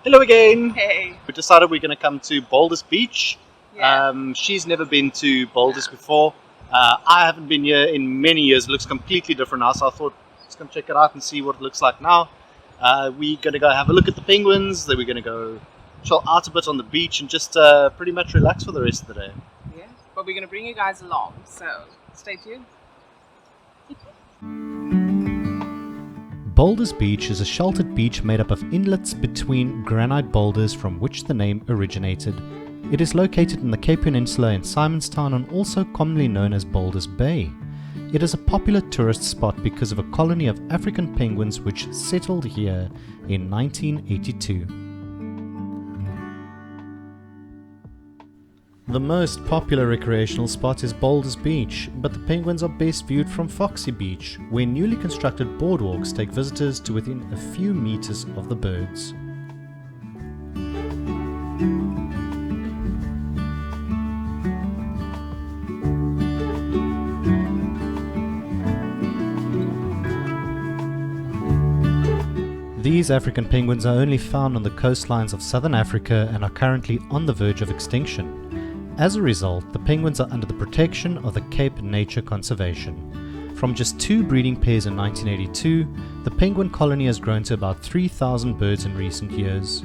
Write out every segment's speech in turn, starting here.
Hello again. Hey. We decided we're going to come to Boulders Beach. Yeah. She's never been to Boulders before. I haven't been here in many years. It looks completely different now, so I thought let's come check it out and see what it looks like now. We're going to go have a look at the penguins. Then we're going to go chill out a bit on the beach and just pretty much relax for the rest of the day. Yeah. But we're going to bring you guys along, so stay tuned. Boulders Beach is a sheltered beach made up of inlets between granite boulders from which the name originated. It is located in the Cape Peninsula in Simonstown and also commonly known as Boulders Bay. It is a popular tourist spot because of a colony of African penguins which settled here in 1982. The most popular recreational spot is Boulders Beach, but the penguins are best viewed from Foxy Beach, where newly constructed boardwalks take visitors to within a few meters of the birds. These African penguins are only found on the coastlines of southern Africa and are currently on the verge of extinction. As a result, the penguins are under the protection of the Cape Nature Conservation. From just 2 breeding pairs in 1982, the penguin colony has grown to about 3,000 birds in recent years.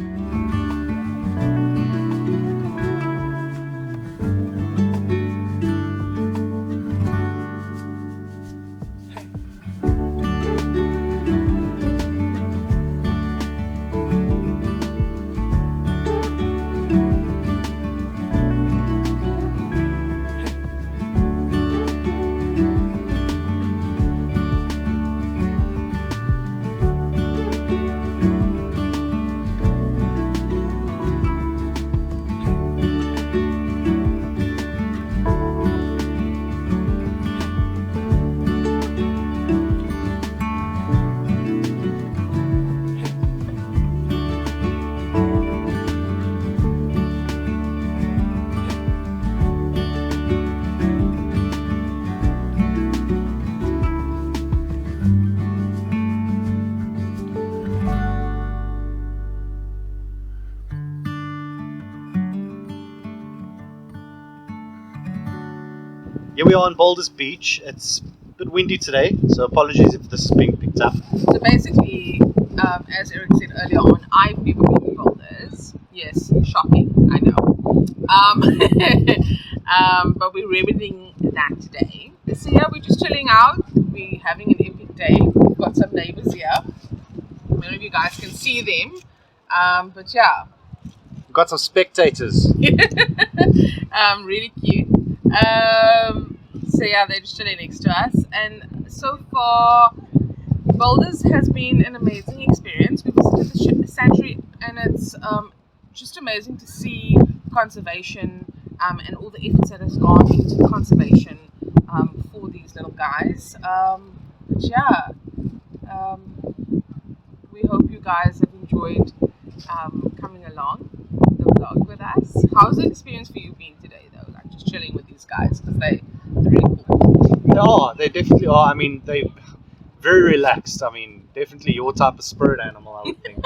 Here we are on Boulders Beach. It's a bit windy today, so apologies if this is being picked up. So basically, as Eric said earlier on, I've never been to Boulders. Yes, shocking, I know. But we're remedying that today. So yeah, we're just chilling out. We're having an epic day. We've got some neighbors here. None of you guys can see them. But yeah. We've got some spectators. Really cute. So yeah, they're just chilling next to us, and so far Boulders has been an amazing experience. We visited the sanctuary, and it's just amazing to see conservation and all the efforts that has gone into the conservation for these little guys. But yeah, we hope you guys have enjoyed coming along the vlog with us. How's the experience for you been today, though? Like just chilling with these guys, because they're really cool. They definitely are. I mean, they're very relaxed. I mean, definitely your type of spirit animal, I would think.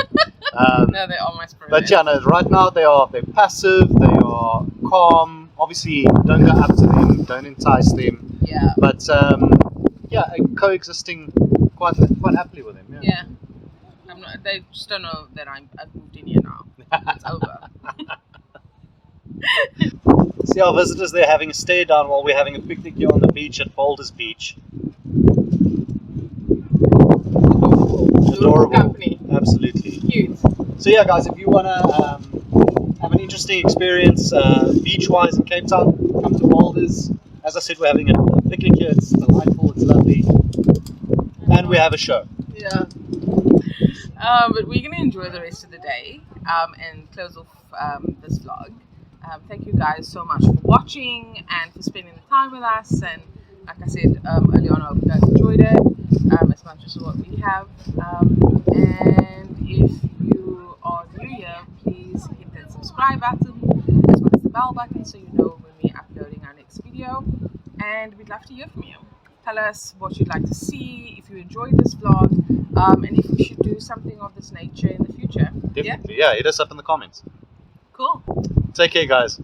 No, they are my spirit. But yeah, no, right now they're passive, they are calm. Obviously, don't go up to them, don't entice them. Yeah. But yeah, coexisting quite happily with them. Yeah. They just don't know that I've moved in here now. It's over. See our visitors there having a stare down while we're having a picnic here on the beach at Boulders Beach. Adorable company. Absolutely. Cute. So yeah, guys, if you want to have an interesting experience beach-wise in Cape Town, come to Boulders. As I said, we're having a picnic here. It's delightful, it's lovely. And we have a show. Yeah. But we're going to enjoy the rest of the day and close off this vlog. Thank you guys so much for watching and for spending the time with us. And like I said earlier on, I hope you guys enjoyed it as much as what we have. And if you are new here, please hit that subscribe button as well as the bell button so you know when we're uploading our next video. And we'd love to hear from you. Tell us what you'd like to see, if you enjoyed this vlog, and if we should do something of this nature in the future. Definitely. Yeah, hit us up in the comments. Cool. Take care, guys.